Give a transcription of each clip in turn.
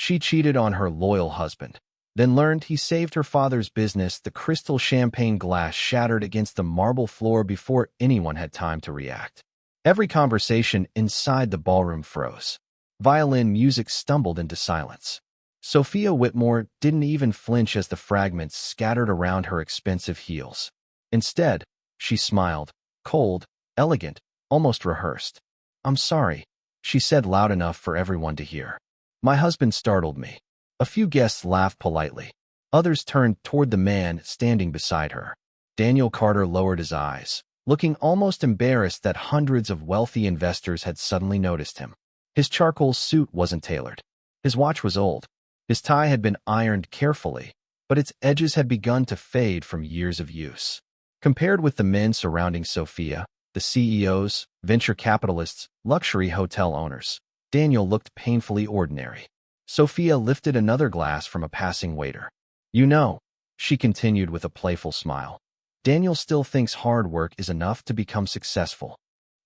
She cheated on her loyal husband, then learned he saved her father's business. The crystal champagne glass shattered against the marble floor before anyone had time to react. Every conversation inside the ballroom froze. Violin music stumbled into silence. Sophia Whitmore didn't even flinch as the fragments scattered around her expensive heels. Instead, she smiled, cold, elegant, almost rehearsed. "I'm sorry," she said loud enough for everyone to hear. "My husband startled me." A few guests laughed politely. Others turned toward the man standing beside her. Daniel Carter lowered his eyes, looking almost embarrassed that hundreds of wealthy investors had suddenly noticed him. His charcoal suit wasn't tailored. His watch was old. His tie had been ironed carefully, but its edges had begun to fade from years of use. Compared with the men surrounding Sophia, the CEOs, venture capitalists, luxury hotel owners, Daniel looked painfully ordinary. Sophia lifted another glass from a passing waiter. "You know," she continued with a playful smile, "Daniel still thinks hard work is enough to become successful."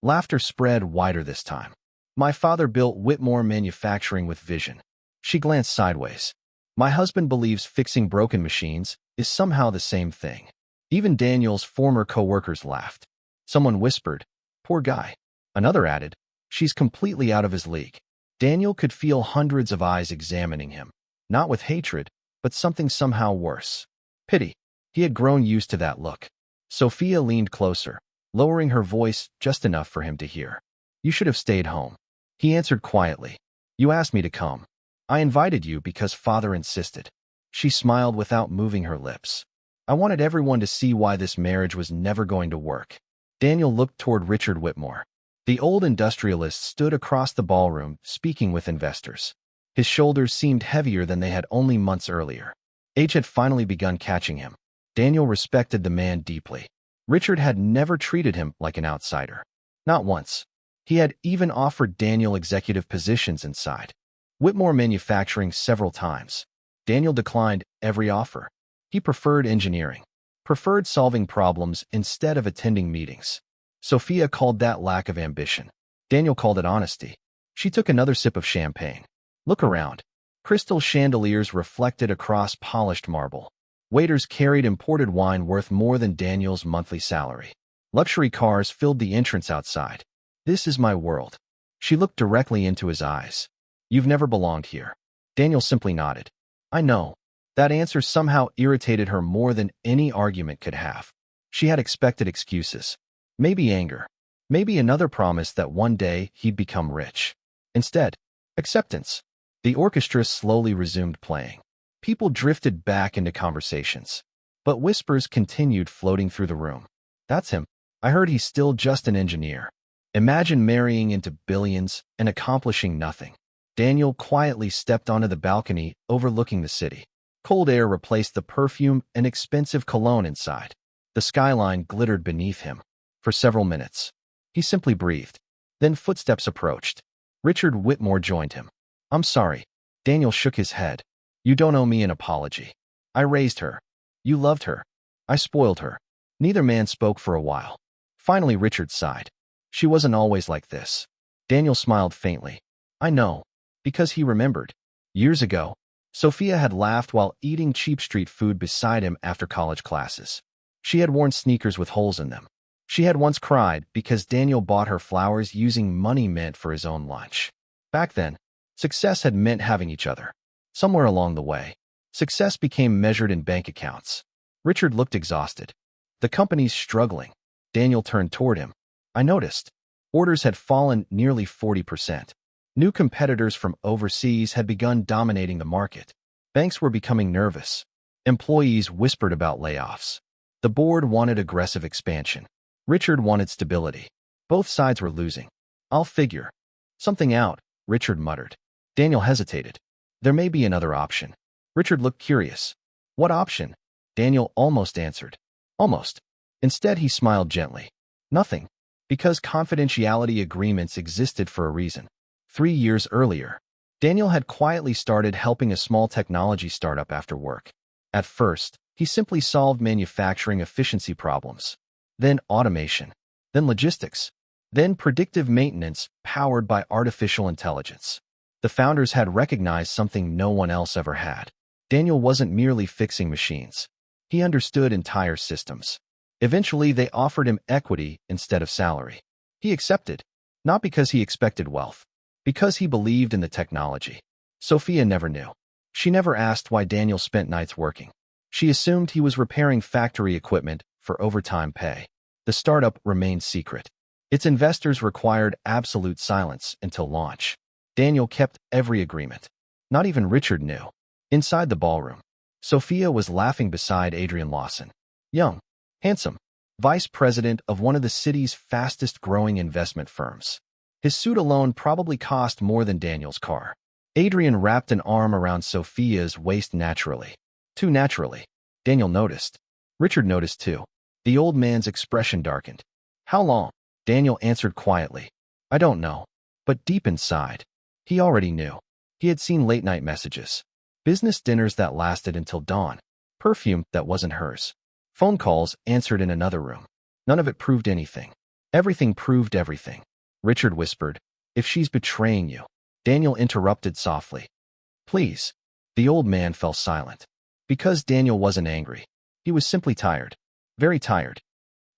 Laughter spread wider this time. "My father built Whitmore Manufacturing with vision." She glanced sideways. "My husband believes fixing broken machines is somehow the same thing." Even Daniel's former co-workers laughed. Someone whispered, "Poor guy." Another added, "She's completely out of his league." Daniel could feel hundreds of eyes examining him, not with hatred, but something somehow worse. Pity. He had grown used to that look. Sophia leaned closer, lowering her voice just enough for him to hear. "You should have stayed home." He answered quietly, "You asked me to come. I invited you because father insisted." She smiled without moving her lips. "I wanted everyone to see why this marriage was never going to work." Daniel looked toward Richard Whitmore. The old industrialist stood across the ballroom, speaking with investors. His shoulders seemed heavier than they had only months earlier. Age had finally begun catching him. Daniel respected the man deeply. Richard had never treated him like an outsider. Not once. He had even offered Daniel executive positions inside Whitmore Manufacturing several times. Daniel declined every offer. He preferred engineering, preferred solving problems instead of attending meetings. Sophia called that lack of ambition. Daniel called it honesty. She took another sip of champagne. "Look around." Crystal chandeliers reflected across polished marble. Waiters carried imported wine worth more than Daniel's monthly salary. Luxury cars filled the entrance outside. "This is my world." She looked directly into his eyes. "You've never belonged here." Daniel simply nodded. "I know." That answer somehow irritated her more than any argument could have. She had expected excuses. Maybe anger. Maybe another promise that one day he'd become rich. Instead, acceptance. The orchestra slowly resumed playing. People drifted back into conversations. But whispers continued floating through the room. "That's him. I heard he's still just an engineer." Imagine marrying into billions and accomplishing nothing. Daniel quietly stepped onto the balcony overlooking the city. Cold air replaced the perfume and expensive cologne inside. The skyline glittered beneath him. For several minutes, he simply breathed. Then footsteps approached. Richard Whitmore joined him. "I'm sorry." Daniel shook his head. "You don't owe me an apology. I raised her. You loved her. I spoiled her." Neither man spoke for a while. Finally, Richard sighed. "She wasn't always like this." Daniel smiled faintly. "I know." Because he remembered. Years ago, Sophia had laughed while eating cheap street food beside him after college classes. She had worn sneakers with holes in them. She had once cried because Daniel bought her flowers using money meant for his own lunch. Back then, success had meant having each other. Somewhere along the way, success became measured in bank accounts. Richard looked exhausted. "The company's struggling." Daniel turned toward him. "I noticed." Orders had fallen nearly 40%. New competitors from overseas had begun dominating the market. Banks were becoming nervous. Employees whispered about layoffs. The board wanted aggressive expansion. Richard wanted stability. Both sides were losing. "I'll figure something out," Richard muttered. Daniel hesitated. "There may be another option." Richard looked curious. "What option?" Daniel almost answered. Almost. Instead, he smiled gently. "Nothing." Because confidentiality agreements existed for a reason. 3 years earlier, Daniel had quietly started helping a small technology startup after work. At first, he simply solved manufacturing efficiency problems, then automation, then logistics, then predictive maintenance powered by artificial intelligence. The founders had recognized something no one else ever had. Daniel wasn't merely fixing machines. He understood entire systems. Eventually, they offered him equity instead of salary. He accepted, not because he expected wealth, because he believed in the technology. Sophia never knew. She never asked why Daniel spent nights working. She assumed he was repairing factory equipment for overtime pay. The startup remained secret. Its investors required absolute silence until launch. Daniel kept every agreement. Not even Richard knew. Inside the ballroom, Sophia was laughing beside Adrian Lawson. Young, handsome, vice president of one of the city's fastest-growing investment firms. His suit alone probably cost more than Daniel's car. Adrian wrapped an arm around Sophia's waist naturally. Too naturally. Daniel noticed. Richard noticed too. The old man's expression darkened. How long? Daniel answered quietly. I don't know. But deep inside, he already knew. He had seen late-night messages. Business dinners that lasted until dawn. Perfume that wasn't hers. Phone calls answered in another room. None of it proved anything. Everything proved everything. Richard whispered, if she's betraying you. Daniel interrupted softly. Please. The old man fell silent. Because Daniel wasn't angry. He was simply tired. Very tired.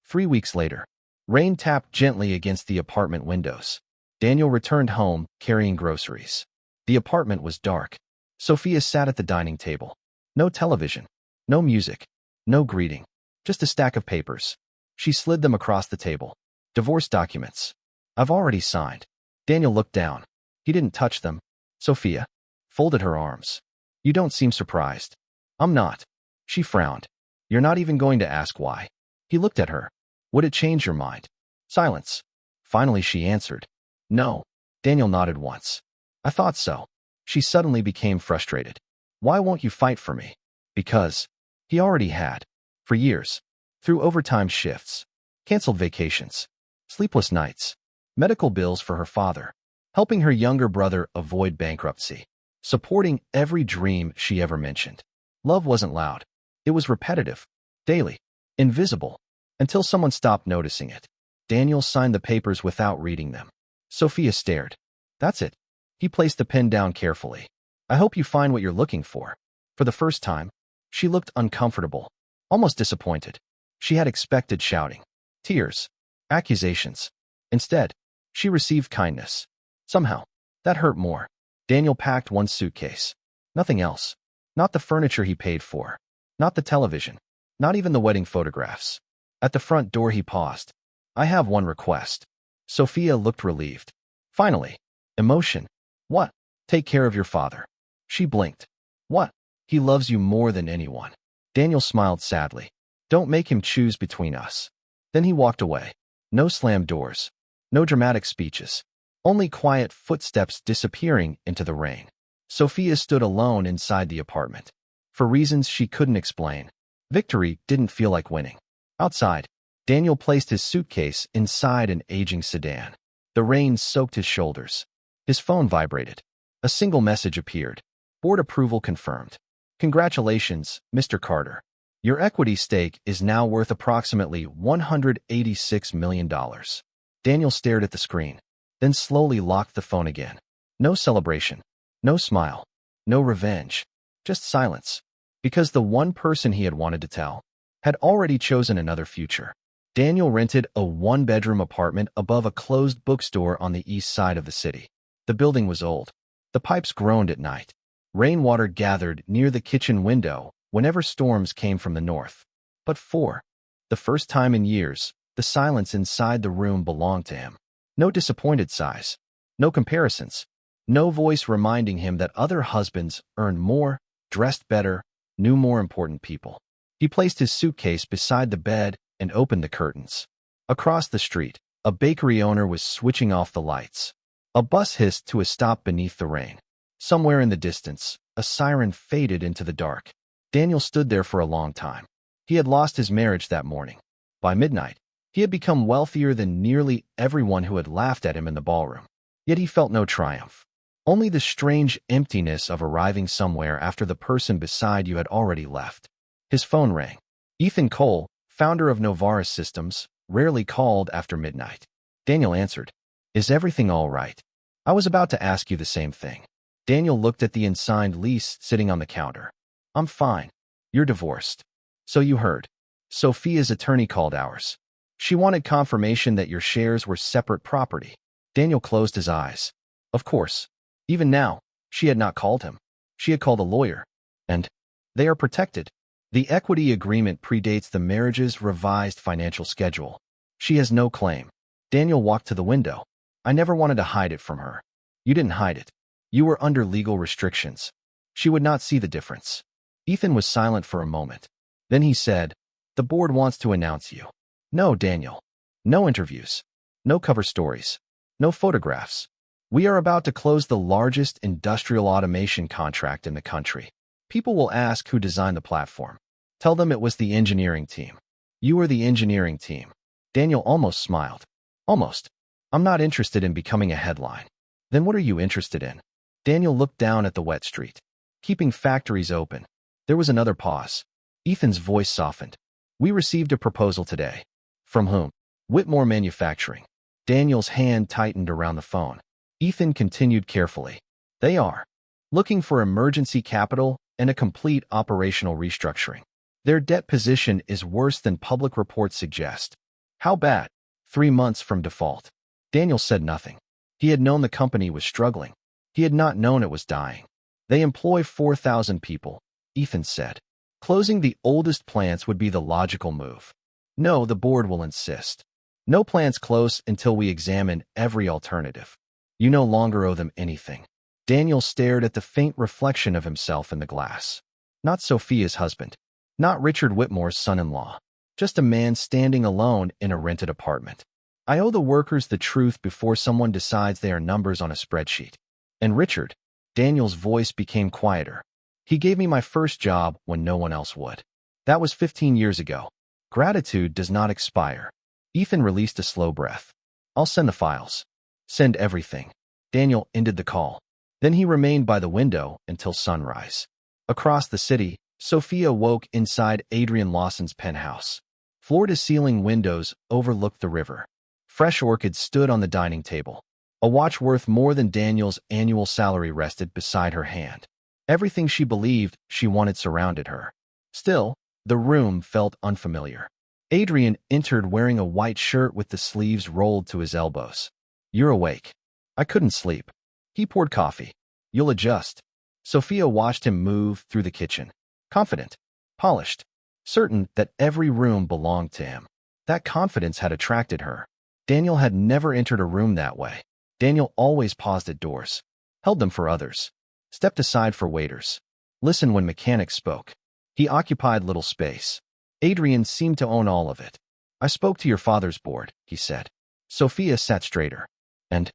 3 weeks later, rain tapped gently against the apartment windows. Daniel returned home, carrying groceries. The apartment was dark. Sophia sat at the dining table. No television. No music. No greeting. Just a stack of papers. She slid them across the table. Divorce documents. I've already signed. Daniel looked down. He didn't touch them. Sophia folded her arms. You don't seem surprised. I'm not. She frowned. You're not even going to ask why. He looked at her. Would it change your mind? Silence. Finally, she answered. No. Daniel nodded once. I thought so. She suddenly became frustrated. Why won't you fight for me? Because he already had. For years. Through overtime shifts. Canceled vacations. Sleepless nights. Medical bills for her father. Helping her younger brother avoid bankruptcy. Supporting every dream she ever mentioned. Love wasn't loud. It was repetitive. Daily. Invisible. Until someone stopped noticing it. Daniel signed the papers without reading them. Sophia stared. That's it. He placed the pen down carefully. I hope you find what you're looking for. For the first time, she looked uncomfortable. Almost disappointed. She had expected shouting. Tears. Accusations. Instead, she received kindness. Somehow, that hurt more. Daniel packed one suitcase. Nothing else. Not the furniture he paid for. Not the television. Not even the wedding photographs. At the front door he paused. I have one request. Sophia looked relieved. Finally. Emotion. What? Take care of your father. She blinked. What? He loves you more than anyone. Daniel smiled sadly. Don't make him choose between us. Then he walked away. No slammed doors. No dramatic speeches. Only quiet footsteps disappearing into the rain. Sophia stood alone inside the apartment. For reasons she couldn't explain, victory didn't feel like winning. Outside, Daniel placed his suitcase inside an aging sedan. The rain soaked his shoulders. His phone vibrated. A single message appeared. Board approval confirmed. Congratulations, Mr. Carter. Your equity stake is now worth approximately $186 million. Daniel stared at the screen, then slowly locked the phone again. No celebration. No smile. No revenge. Just silence. Because the one person he had wanted to tell had already chosen another future. Daniel rented a one-bedroom apartment above a closed bookstore on the east side of the city. The building was old. The pipes groaned at night. Rainwater gathered near the kitchen window whenever storms came from the north. But for the first time in years, the silence inside the room belonged to him. No disappointed sighs. No comparisons. No voice reminding him that other husbands earned more, dressed better, knew more important people. He placed his suitcase beside the bed and opened the curtains. Across the street, a bakery owner was switching off the lights. A bus hissed to a stop beneath the rain. Somewhere in the distance, a siren faded into the dark. Daniel stood there for a long time. He had lost his marriage that morning. By midnight, he had become wealthier than nearly everyone who had laughed at him in the ballroom. Yet he felt no triumph. Only the strange emptiness of arriving somewhere after the person beside you had already left. His phone rang. Ethan Cole, founder of Novaris Systems, rarely called after midnight. Daniel answered. Is everything all right? I was about to ask you the same thing. Daniel looked at the unsigned lease sitting on the counter. I'm fine. You're divorced. So you heard. Sophia's attorney called ours. She wanted confirmation that your shares were separate property. Daniel closed his eyes. Of course. Even now, she had not called him. She had called a lawyer. And they are protected. The equity agreement predates the marriage's revised financial schedule. She has no claim. Daniel walked to the window. I never wanted to hide it from her. You didn't hide it. You were under legal restrictions. She would not see the difference. Ethan was silent for a moment. Then he said, the board wants to announce you. No, Daniel. No interviews. No cover stories. No photographs. We are about to close the largest industrial automation contract in the country. People will ask who designed the platform. Tell them it was the engineering team. You are the engineering team. Daniel almost smiled. Almost. I'm not interested in becoming a headline. Then what are you interested in? Daniel looked down at the wet street. Keeping factories open. There was another pause. Ethan's voice softened. We received a proposal today. From whom? Whitmore Manufacturing. Daniel's hand tightened around the phone. Ethan continued carefully. They are looking for emergency capital and a complete operational restructuring. Their debt position is worse than public reports suggest. How bad? 3 months from default. Daniel said nothing. He had known the company was struggling. He had not known it was dying. They employ 4,000 people, Ethan said. Closing the oldest plants would be the logical move. No, the board will insist. No plants close until we examine every alternative. You no longer owe them anything. Daniel stared at the faint reflection of himself in the glass. Not Sophia's husband. Not Richard Whitmore's son-in-law. Just a man standing alone in a rented apartment. I owe the workers the truth before someone decides they are numbers on a spreadsheet. And Richard, Daniel's voice became quieter. He gave me my first job when no one else would. That was 15 years ago. Gratitude does not expire. Ethan released a slow breath. I'll send the files. Send everything. Daniel ended the call. Then he remained by the window until sunrise. Across the city, Sophia woke inside Adrian Lawson's penthouse. Floor-to-ceiling windows overlooked the river. Fresh orchids stood on the dining table. A watch worth more than Daniel's annual salary rested beside her hand. Everything she believed she wanted surrounded her. Still, the room felt unfamiliar. Adrian entered wearing a white shirt with the sleeves rolled to his elbows. You're awake. I couldn't sleep. He poured coffee. You'll adjust. Sophia watched him move through the kitchen. Confident. Polished. Certain that every room belonged to him. That confidence had attracted her. Daniel had never entered a room that way. Daniel always paused at doors. Held them for others. Stepped aside for waiters. Listened when mechanics spoke. He occupied little space. Adrian seemed to own all of it. I spoke to your father's board, he said. Sophia sat straighter. And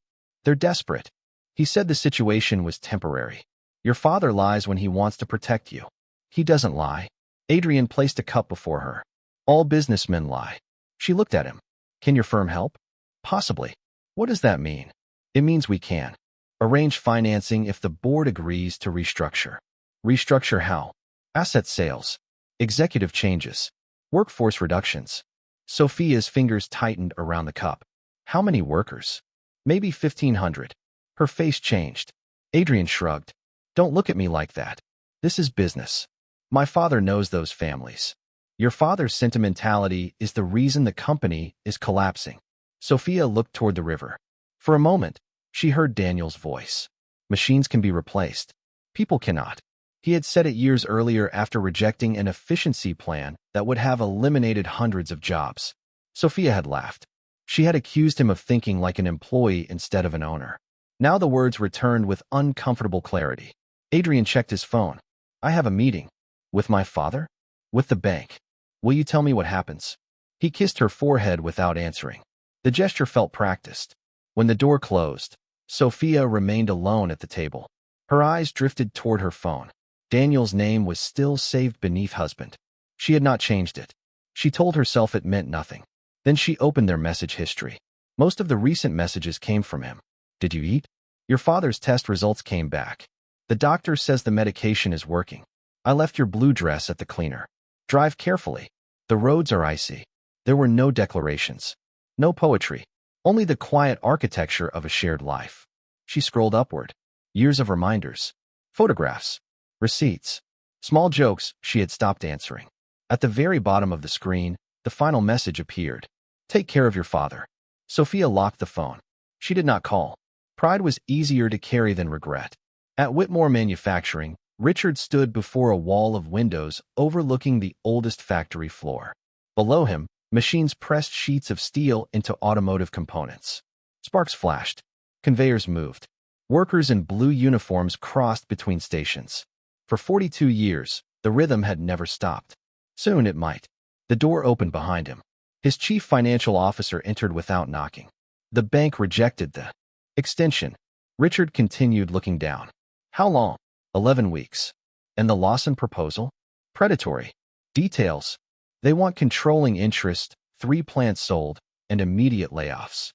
they're desperate. He said the situation was temporary. Your father lies when he wants to protect you. He doesn't lie. Adrian placed a cup before her. All businessmen lie. She looked at him. Can your firm help? Possibly. What does that mean? It means we can arrange financing if the board agrees to restructure. Restructure how? Asset sales. Executive changes. Workforce reductions. Sophia's fingers tightened around the cup. How many workers? Maybe 1,500. Her face changed. Adrian shrugged. Don't look at me like that. This is business. My father knows those families. Your father's sentimentality is the reason the company is collapsing. Sophia looked toward the river. For a moment, she heard Daniel's voice. Machines can be replaced. People cannot. He had said it years earlier after rejecting an efficiency plan that would have eliminated hundreds of jobs. Sophia had laughed. She had accused him of thinking like an employee instead of an owner. Now the words returned with uncomfortable clarity. Adrian checked his phone. I have a meeting. With my father? With the bank. Will you tell me what happens? He kissed her forehead without answering. The gesture felt practiced. When the door closed, Sophia remained alone at the table. Her eyes drifted toward her phone. Daniel's name was still saved beneath husband. She had not changed it. She told herself it meant nothing. Then she opened their message history. Most of the recent messages came from him. Did you eat? Your father's test results came back. The doctor says the medication is working. I left your blue dress at the cleaner. Drive carefully. The roads are icy. There were no declarations. No poetry. Only the quiet architecture of a shared life. She scrolled upward. Years of reminders. Photographs. Receipts. Small jokes she had stopped answering. At the very bottom of the screen, the final message appeared. Take care of your father. Sophia locked the phone. She did not call. Pride was easier to carry than regret. At Whitmore Manufacturing, Richard stood before a wall of windows overlooking the oldest factory floor. Below him, machines pressed sheets of steel into automotive components. Sparks flashed. Conveyors moved. Workers in blue uniforms crossed between stations. For 42 years, the rhythm had never stopped. Soon it might. The door opened behind him. His chief financial officer entered without knocking. The bank rejected the extension. Richard continued looking down. How long? 11 weeks. And the Lawson proposal? Predatory. Details. They want controlling interest, 3 plants sold, and immediate layoffs.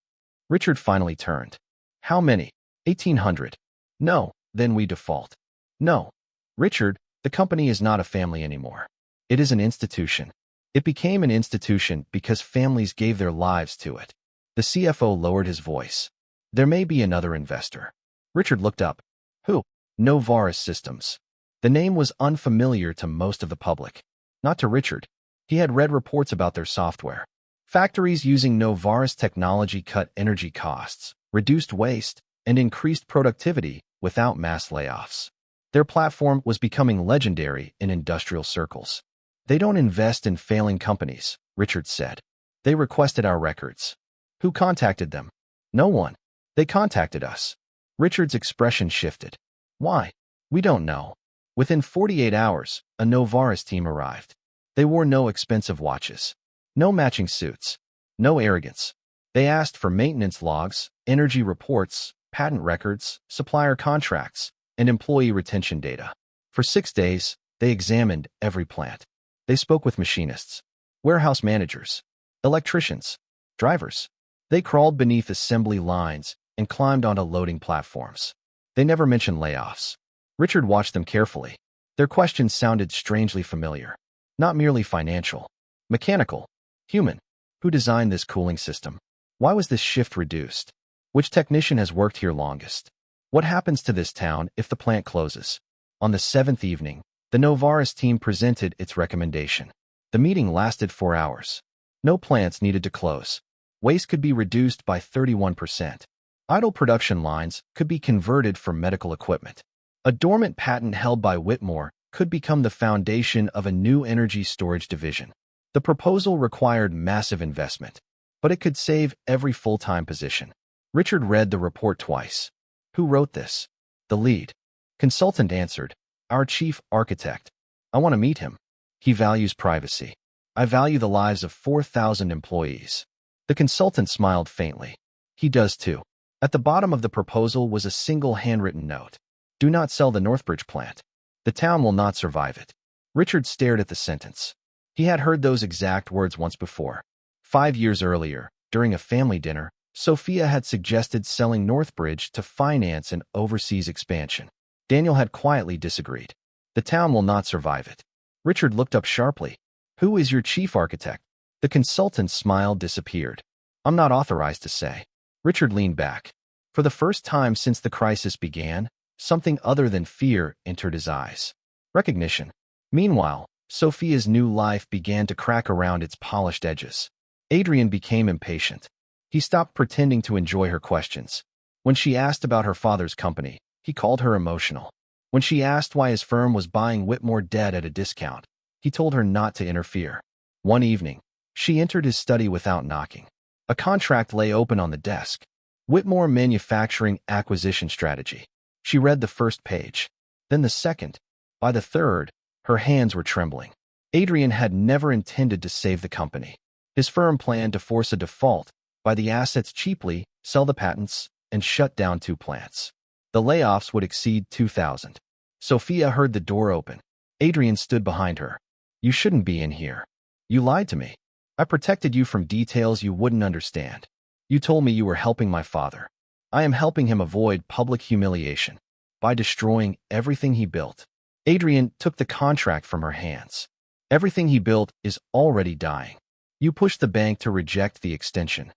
Richard finally turned. How many? 1,800. No, then we default. No. Richard, the company is not a family anymore. It is an institution. It became an institution because families gave their lives to it. The CFO lowered his voice. There may be another investor. Richard looked up. Who? Novaris Systems. The name was unfamiliar to most of the public. Not to Richard. He had read reports about their software. Factories using Novaris technology cut energy costs, reduced waste, and increased productivity without mass layoffs. Their platform was becoming legendary in industrial circles. They don't invest in failing companies, Richard said. They requested our records. Who contacted them? No one. They contacted us. Richard's expression shifted. Why? We don't know. Within 48 hours, a Novaris team arrived. They wore no expensive watches. No matching suits. No arrogance. They asked for maintenance logs, energy reports, patent records, supplier contracts, and employee retention data. For 6 days, they examined every plant. They spoke with machinists, warehouse managers, electricians, drivers. They crawled beneath assembly lines and climbed onto loading platforms. They never mentioned layoffs. Richard watched them carefully. Their questions sounded strangely familiar. Not merely financial. Mechanical. Human. Who designed this cooling system? Why was this shift reduced? Which technician has worked here longest? What happens to this town if the plant closes? On the 7th evening, the Novaris team presented its recommendation. The meeting lasted 4 hours. No plants needed to close. Waste could be reduced by 31%. Idle production lines could be converted for medical equipment. A dormant patent held by Whitmore could become the foundation of a new energy storage division. The proposal required massive investment, but it could save every full-time position. Richard read the report twice. Who wrote this? The lead consultant answered, our chief architect. I want to meet him. He values privacy. I value the lives of 4,000 employees. The consultant smiled faintly. He does too. At the bottom of the proposal was a single handwritten note. Do not sell the Northbridge plant. The town will not survive it. Richard stared at the sentence. He had heard those exact words once before. 5 years earlier, during a family dinner, Sophia had suggested selling Northbridge to finance an overseas expansion. Daniel had quietly disagreed. The town will not survive it. Richard looked up sharply. Who is your chief architect? The consultant's smile disappeared. I'm not authorized to say. Richard leaned back. For the first time since the crisis began, something other than fear entered his eyes. Recognition. Meanwhile, Sophia's new life began to crack around its polished edges. Adrian became impatient. He stopped pretending to enjoy her questions. When she asked about her father's company, he called her emotional. When she asked why his firm was buying Whitmore dead at a discount, he told her not to interfere. One evening, she entered his study without knocking. A contract lay open on the desk. Whitmore Manufacturing Acquisition Strategy. She read the first page, then the second. By the third, her hands were trembling. Adrian had never intended to save the company. His firm planned to force a default, buy the assets cheaply, sell the patents, and shut down 2 plants. The layoffs would exceed 2,000. Sophia heard the door open. Adrian stood behind her. You shouldn't be in here. You lied to me. I protected you from details you wouldn't understand. You told me you were helping my father. I am helping him avoid public humiliation by destroying everything he built. Adrian took the contract from her hands. Everything he built is already dying. You pushed the bank to reject the extension.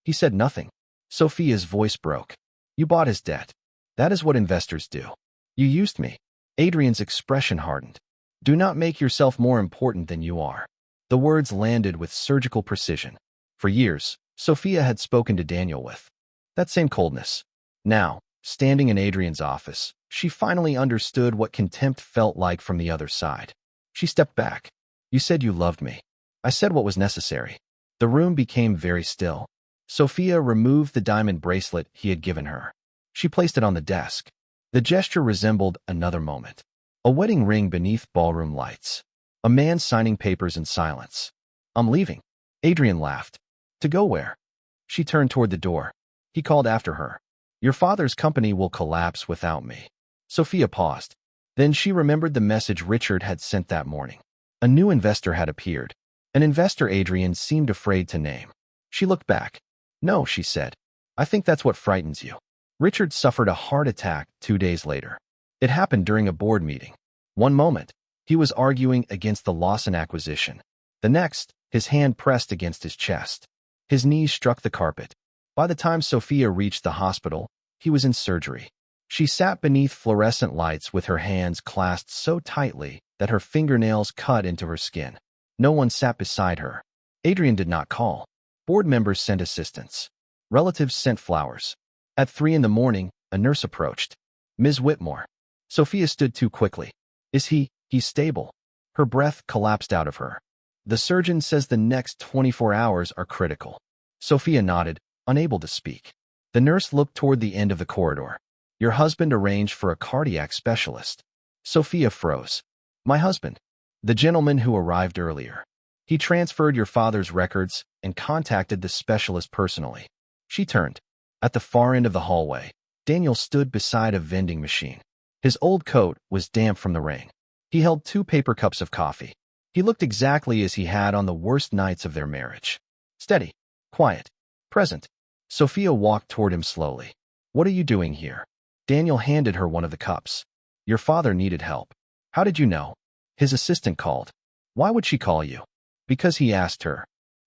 He said nothing. Sophia's voice broke. You bought his debt. That is what investors do. You used me. Adrian's expression hardened. Do not make yourself more important than you are. The words landed with surgical precision. For years, Sophia had spoken to Daniel with that same coldness. Now, standing in Adrian's office, she finally understood what contempt felt like from the other side. She stepped back. You said you loved me. I said what was necessary. The room became very still. Sophia removed the diamond bracelet he had given her. She placed it on the desk. The gesture resembled another moment. A wedding ring beneath ballroom lights. A man signing papers in silence. I'm leaving. Adrian laughed. To go where? She turned toward the door. He called after her. Your father's company will collapse without me. Sophia paused. Then she remembered the message Richard had sent that morning. A new investor had appeared. An investor Adrian seemed afraid to name. She looked back. No, she said. I think that's what frightens you. Richard suffered a heart attack 2 days later. It happened during a board meeting. One moment, he was arguing against the Lawson acquisition. The next, his hand pressed against his chest. His knees struck the carpet. By the time Sophia reached the hospital, he was in surgery. She sat beneath fluorescent lights with her hands clasped so tightly that her fingernails cut into her skin. No one sat beside her. Adrian did not call. Board members sent assistants. Relatives sent flowers. At 3 a.m, a nurse approached. Ms. Whitmore. Sophia stood too quickly. He's stable. Her breath collapsed out of her. The surgeon says the next 24 hours are critical. Sophia nodded, unable to speak. The nurse looked toward the end of the corridor. Your husband arranged for a cardiac specialist. Sophia froze. My husband. The gentleman who arrived earlier. He transferred your father's records and contacted the specialist personally. She turned. At the far end of the hallway, Daniel stood beside a vending machine. His old coat was damp from the rain. He held 2 paper cups of coffee. He looked exactly as he had on the worst nights of their marriage. Steady, quiet, present. Sophia walked toward him slowly. What are you doing here? Daniel handed her one of the cups. Your father needed help. How did you know? His assistant called. Why would she call you? Because he asked her.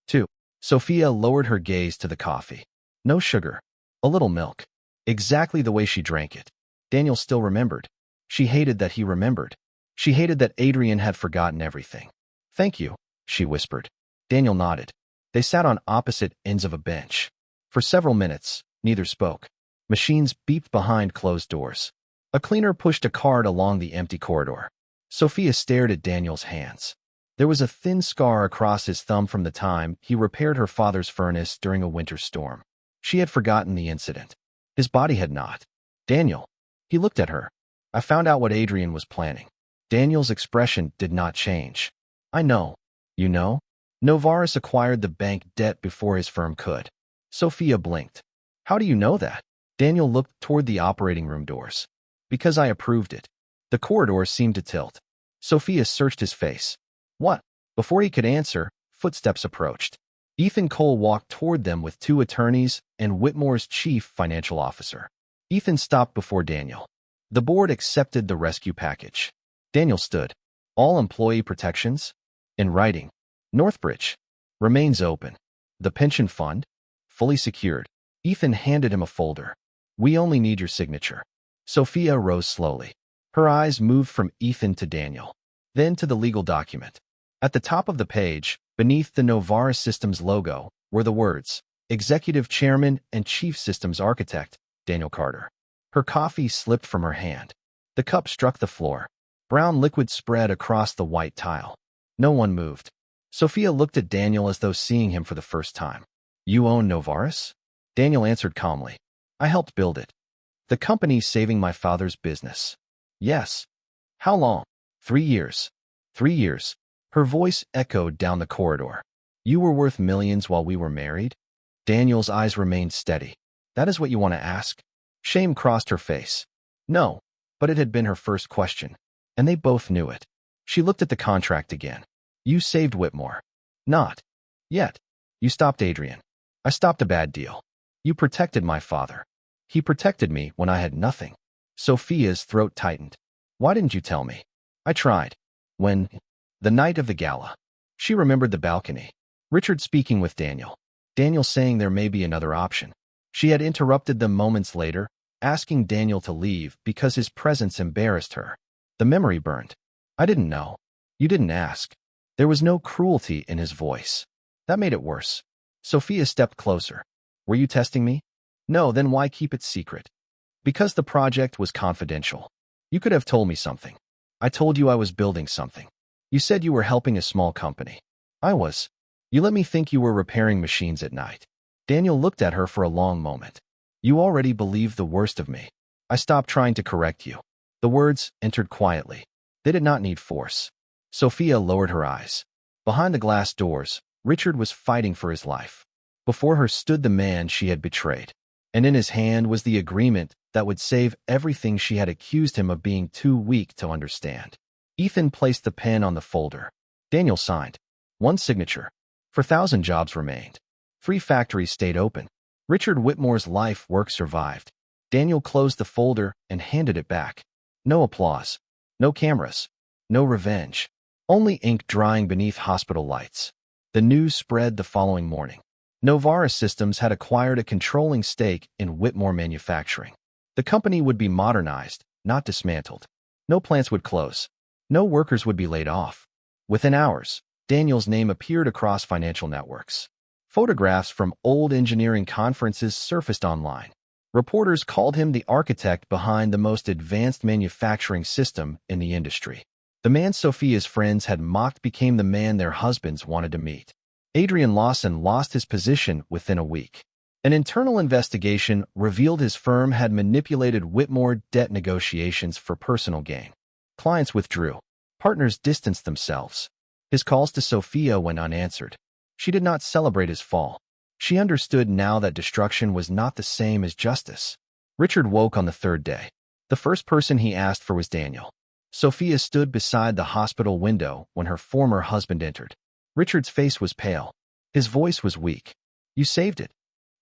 2. Sophia lowered her gaze to the coffee. No sugar. A little milk. Exactly the way she drank it. Daniel still remembered. She hated that he remembered. She hated that Adrian had forgotten everything. Thank you, she whispered. Daniel nodded. They sat on opposite ends of a bench. For several minutes, neither spoke. Machines beeped behind closed doors. A cleaner pushed a cart along the empty corridor. Sophia stared at Daniel's hands. There was a thin scar across his thumb from the time he repaired her father's furnace during a winter storm. She had forgotten the incident. His body had not. Daniel. He looked at her. I found out what Adrian was planning. Daniel's expression did not change. I know. You know? Novaris acquired the bank debt before his firm could. Sophia blinked. How do you know that? Daniel looked toward the operating room doors. Because I approved it. The corridor seemed to tilt. Sophia searched his face. What? Before he could answer, footsteps approached. Ethan Cole walked toward them with 2 attorneys and Whitmore's chief financial officer. Ethan stopped before Daniel. The board accepted the rescue package. Daniel stood. All employee protections? In writing. Northbridge. Remains open. The pension fund? Fully secured. Ethan handed him a folder. We only need your signature. Sophia rose slowly. Her eyes moved from Ethan to Daniel, then to the legal document. At the top of the page, beneath the Novaris Systems logo, were the words, Executive Chairman and Chief Systems Architect, Daniel Carter. Her coffee slipped from her hand. The cup struck the floor. Brown liquid spread across the white tile. No one moved. Sophia looked at Daniel as though seeing him for the first time. You own Novaris? Daniel answered calmly. I helped build it. The company's saving my father's business. Yes. How long? 3 years. 3 years. Her voice echoed down the corridor. You were worth millions while we were married? Daniel's eyes remained steady. That is what you want to ask? Shame crossed her face. No, but it had been her first question, and they both knew it. She looked at the contract again. You saved Whitmore. Not yet. You stopped Adrian. I stopped a bad deal. You protected my father. He protected me when I had nothing. Sophia's throat tightened. Why didn't you tell me? I tried. When? The night of the gala. She remembered the balcony. Richard speaking with Daniel. Daniel saying there may be another option. She had interrupted them moments later, asking Daniel to leave because his presence embarrassed her. The memory burned. I didn't know. You didn't ask. There was no cruelty in his voice. That made it worse. Sophia stepped closer. Were you testing me? No, then why keep it secret? Because the project was confidential. You could have told me something. I told you I was building something. You said you were helping a small company. I was. You let me think you were repairing machines at night. Daniel looked at her for a long moment. You already believed the worst of me. I stopped trying to correct you. The words entered quietly. They did not need force. Sophia lowered her eyes. Behind the glass doors, Richard was fighting for his life. Before her stood the man she had betrayed. And in his hand was the agreement that would save everything she had accused him of being too weak to understand. Ethan placed the pen on the folder. Daniel signed. One signature. 4,000 jobs remained. 3 factories stayed open. Richard Whitmore's life work survived. Daniel closed the folder and handed it back. No applause. No cameras. No revenge. Only ink drying beneath hospital lights. The news spread the following morning. Novara Systems had acquired a controlling stake in Whitmore Manufacturing. The company would be modernized, not dismantled. No plants would close. No workers would be laid off. Within hours, Daniel's name appeared across financial networks. Photographs from old engineering conferences surfaced online. Reporters called him the architect behind the most advanced manufacturing system in the industry. The man Sophia's friends had mocked became the man their husbands wanted to meet. Adrian Lawson lost his position within a week. An internal investigation revealed his firm had manipulated Whitmore debt negotiations for personal gain. Clients withdrew. Partners distanced themselves. His calls to Sophia went unanswered. She did not celebrate his fall. She understood now that destruction was not the same as justice. Richard woke on the 3rd day. The first person he asked for was Daniel. Sophia stood beside the hospital window when her former husband entered. Richard's face was pale. His voice was weak. You saved it.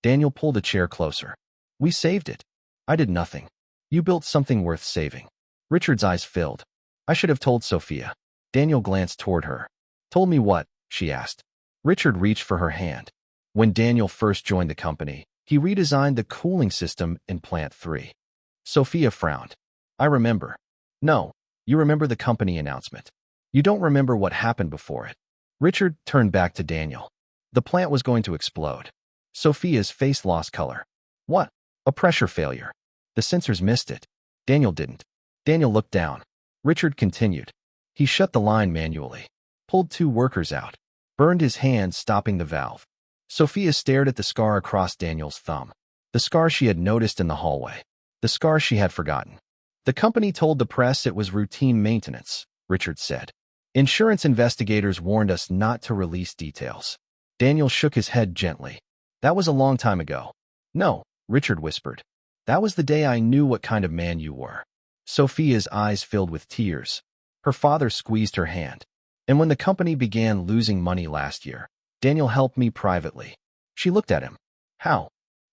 Daniel pulled a chair closer. We saved it. I did nothing. You built something worth saving. Richard's eyes filled. I should have told Sophia. Daniel glanced toward her. Told me what? She asked. Richard reached for her hand. When Daniel first joined the company, he redesigned the cooling system in Plant 3. Sophia frowned. I remember. No, you remember the company announcement. You don't remember what happened before it. Richard turned back to Daniel. The plant was going to explode. Sophia's face lost color. What? A pressure failure. The sensors missed it. Daniel didn't. Daniel looked down. Richard continued. He shut the line manually. Pulled 2 workers out. Burned his hand stopping the valve. Sophia stared at the scar across Daniel's thumb. The scar she had noticed in the hallway. The scar she had forgotten. The company told the press it was routine maintenance, Richard said. Insurance investigators warned us not to release details. Daniel shook his head gently. That was a long time ago. No, Richard whispered. That was the day I knew what kind of man you were. Sophia's eyes filled with tears. Her father squeezed her hand. And when the company began losing money last year, Daniel helped me privately. She looked at him. How?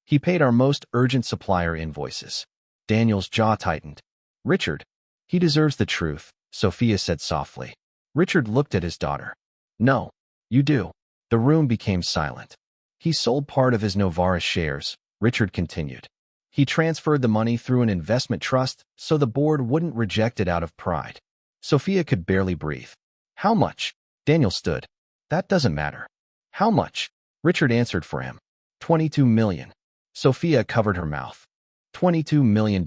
He paid our most urgent supplier invoices. Daniel's jaw tightened. Richard. He deserves the truth, Sophia said softly. Richard looked at his daughter. No, you do. The room became silent. He sold part of his Novara shares, Richard continued. He transferred the money through an investment trust so the board wouldn't reject it out of pride. Sophia could barely breathe. How much? Daniel stood. That doesn't matter. How much? Richard answered for him. $22 million. Sophia covered her mouth. $22 million.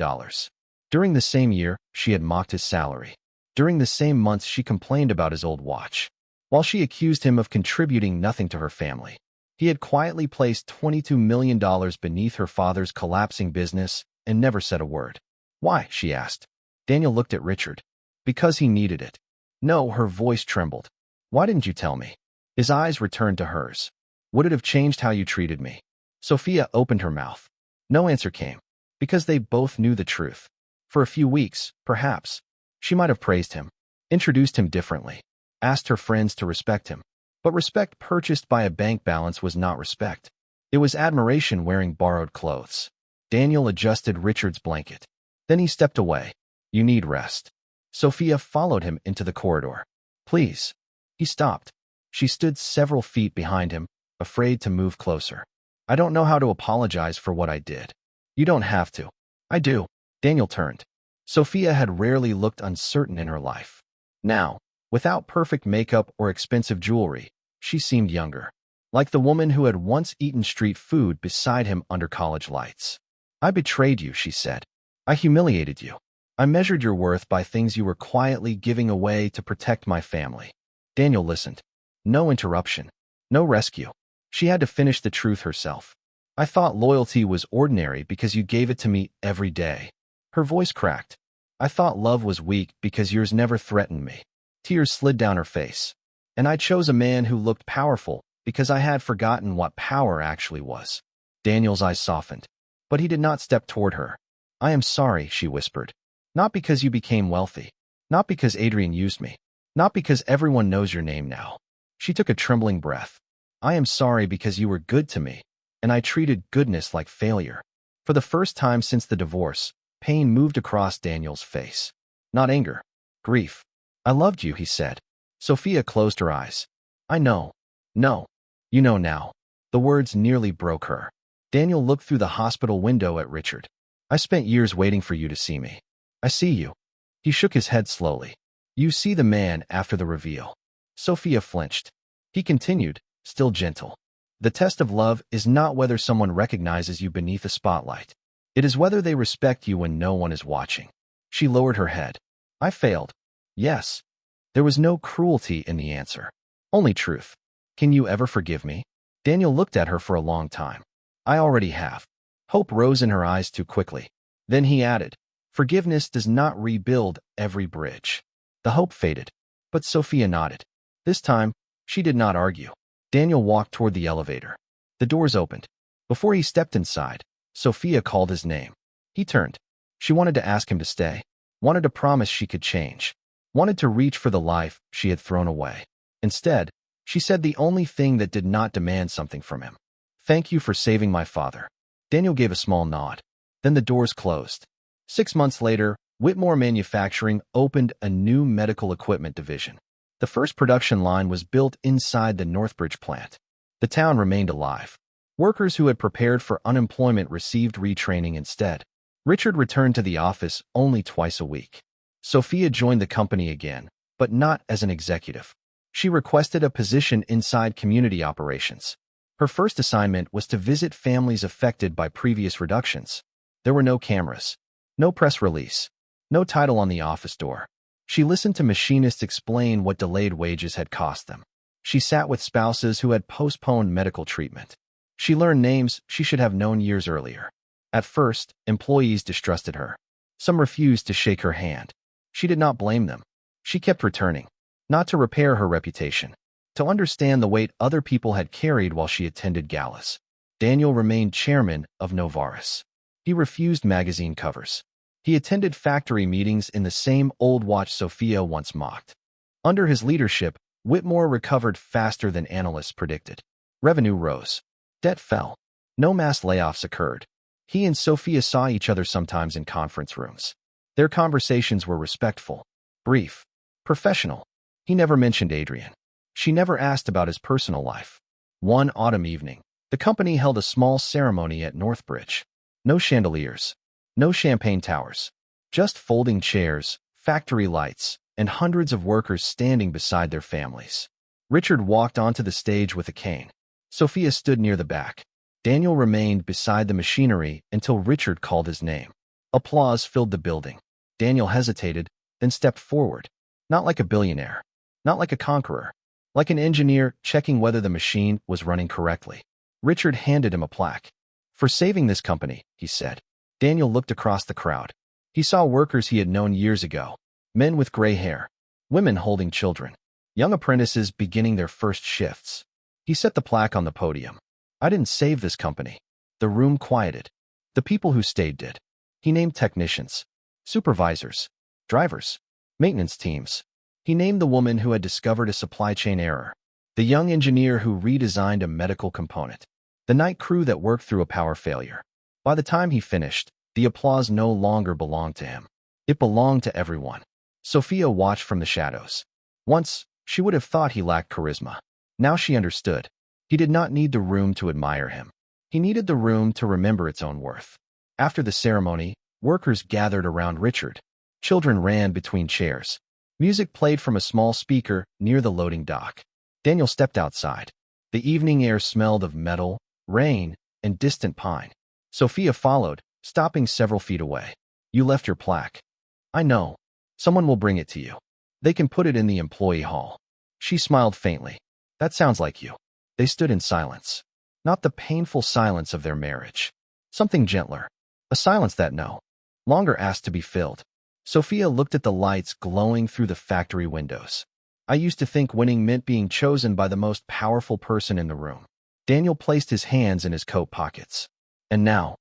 During the same year, she had mocked his salary. During the same months, she complained about his old watch. While she accused him of contributing nothing to her family, he had quietly placed $22 million beneath her father's collapsing business and never said a word. Why? She asked. Daniel looked at Richard. Because he needed it. No, her voice trembled. Why didn't you tell me? His eyes returned to hers. Would it have changed how you treated me? Sophia opened her mouth. No answer came. Because they both knew the truth. For a few weeks, perhaps, she might have praised him, introduced him differently, asked her friends to respect him. But respect purchased by a bank balance was not respect. It was admiration wearing borrowed clothes. Daniel adjusted Richard's blanket. Then he stepped away. You need rest. Sophia followed him into the corridor. Please. He stopped. She stood several feet behind him, afraid to move closer. I don't know how to apologize for what I did. You don't have to. I do. Daniel turned. Sophia had rarely looked uncertain in her life. Now, without perfect makeup or expensive jewelry, she seemed younger, like the woman who had once eaten street food beside him under college lights. I betrayed you, she said. I humiliated you. I measured your worth by things you were quietly giving away to protect my family. Daniel listened. No interruption. No rescue. She had to finish the truth herself. I thought loyalty was ordinary because you gave it to me every day. Her voice cracked. I thought love was weak because yours never threatened me. Tears slid down her face. And I chose a man who looked powerful because I had forgotten what power actually was. Daniel's eyes softened, but he did not step toward her. I am sorry, she whispered. Not because you became wealthy. Not because Adrian used me. Not because everyone knows your name now. She took a trembling breath. I am sorry because you were good to me, and I treated goodness like failure. For the first time since the divorce, pain moved across Daniel's face. Not anger. Grief. I loved you, he said. Sophia closed her eyes. I know. No. You know now. The words nearly broke her. Daniel looked through the hospital window at Richard. I spent years waiting for you to see me. I see you. He shook his head slowly. You see the man after the reveal. Sophia flinched. He continued, still gentle. The test of love is not whether someone recognizes you beneath a spotlight. It is whether they respect you when no one is watching. She lowered her head. I failed. Yes. There was no cruelty in the answer. Only truth. Can you ever forgive me? Daniel looked at her for a long time. I already have. Hope rose in her eyes too quickly. Then he added, forgiveness does not rebuild every bridge. The hope faded, but Sophia nodded. This time, she did not argue. Daniel walked toward the elevator. The doors opened. Before he stepped inside, Sophia called his name. He turned. She wanted to ask him to stay, wanted to promise she could change, wanted to reach for the life she had thrown away. Instead, she said the only thing that did not demand something from him. Thank you for saving my father. Daniel gave a small nod. Then the doors closed. 6 months later, Whitmore Manufacturing opened a new medical equipment division. The first production line was built inside the Northbridge plant. The town remained alive. Workers who had prepared for unemployment received retraining instead. Richard returned to the office only twice a week. Sophia joined the company again, but not as an executive. She requested a position inside community operations. Her first assignment was to visit families affected by previous reductions. There were no cameras, no press release, no title on the office door. She listened to machinists explain what delayed wages had cost them. She sat with spouses who had postponed medical treatment. She learned names she should have known years earlier. At first, employees distrusted her. Some refused to shake her hand. She did not blame them. She kept returning, not to repair her reputation, to understand the weight other people had carried while she attended galas. Daniel remained chairman of Novaris. He refused magazine covers. He attended factory meetings in the same old watch Sophia once mocked. Under his leadership, Whitmore recovered faster than analysts predicted. Revenue rose. Debt fell. No mass layoffs occurred. He and Sophia saw each other sometimes in conference rooms. Their conversations were respectful, brief, professional. He never mentioned Adrian. She never asked about his personal life. One autumn evening, the company held a small ceremony at Northbridge. No chandeliers. No champagne towers, just folding chairs, factory lights, and hundreds of workers standing beside their families. Richard walked onto the stage with a cane. Sophia stood near the back. Daniel remained beside the machinery until Richard called his name. Applause filled the building. Daniel hesitated, then stepped forward. Not like a billionaire, not like a conqueror, like an engineer checking whether the machine was running correctly. Richard handed him a plaque. For saving this company, he said. Daniel looked across the crowd. He saw workers he had known years ago, men with gray hair, women holding children, young apprentices beginning their first shifts. He set the plaque on the podium. I didn't save this company. The room quieted. The people who stayed did. He named technicians, supervisors, drivers, maintenance teams. He named the woman who had discovered a supply chain error, the young engineer who redesigned a medical component, the night crew that worked through a power failure. By the time he finished, the applause no longer belonged to him. It belonged to everyone. Sophia watched from the shadows. Once, she would have thought he lacked charisma. Now she understood. He did not need the room to admire him. He needed the room to remember its own worth. After the ceremony, Workers gathered around Richard. Children ran between chairs. Music played from a small speaker near the loading dock. Daniel stepped outside. The evening air smelled of metal, rain, and distant pine. Sophia followed, stopping several feet away. You left your plaque. I know. Someone will bring it to you. They can put it in the employee hall. She smiled faintly. That sounds like you. They stood in silence. Not the painful silence of their marriage. Something gentler. A silence that no longer asked to be filled. Sophia looked at the lights glowing through the factory windows. I used to think winning meant being chosen by the most powerful person in the room. Daniel placed his hands in his coat pockets. And now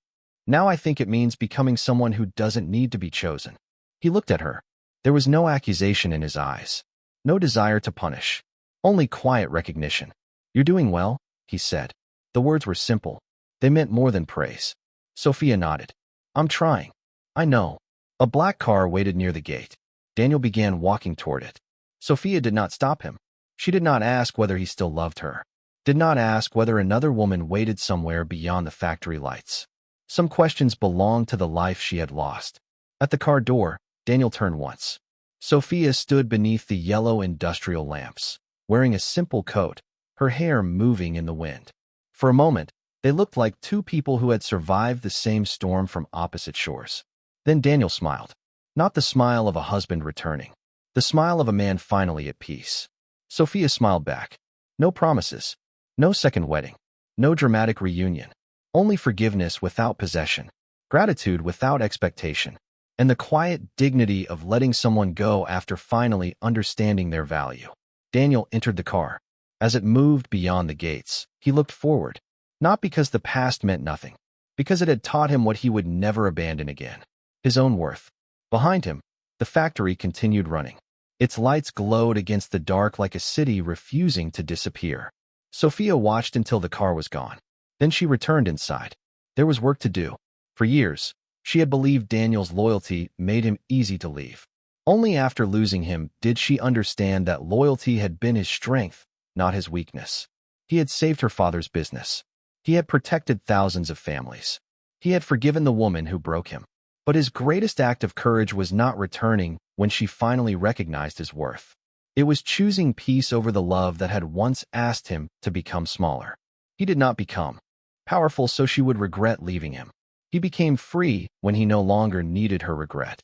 I think it means becoming someone who doesn't need to be chosen. He looked at her. There was no accusation in his eyes. No desire to punish. Only quiet recognition. You're doing well, he said. The words were simple. They meant more than praise. Sophia nodded. I'm trying. I know. A black car waited near the gate. Daniel began walking toward it. Sophia did not stop him. She did not ask whether he still loved her. Did not ask whether another woman waited somewhere beyond the factory lights. Some questions belonged to the life she had lost. At the car door, Daniel turned once. Sophia stood beneath the yellow industrial lamps, wearing a simple coat, her hair moving in the wind. For a moment, they looked like two people who had survived the same storm from opposite shores. Then Daniel smiled. Not the smile of a husband returning. The smile of a man finally at peace. Sophia smiled back. No promises. No second wedding. No dramatic reunion. Only forgiveness without possession. Gratitude without expectation. And the quiet dignity of letting someone go after finally understanding their value. Daniel entered the car. As it moved beyond the gates, he looked forward. Not because the past meant nothing. Because it had taught him what he would never abandon again. His own worth. Behind him, the factory continued running. Its lights glowed against the dark like a city refusing to disappear. Sophia watched until the car was gone. Then she returned inside. There was work to do. For years, she had believed Daniel's loyalty made him easy to leave. Only after losing him did she understand that loyalty had been his strength, not his weakness. He had saved her father's business. He had protected thousands of families. He had forgiven the woman who broke him. But his greatest act of courage was not returning when she finally recognized his worth. It was choosing peace over the love that had once asked him to become smaller. He did not become powerful so she would regret leaving him. He became free when he no longer needed her regret.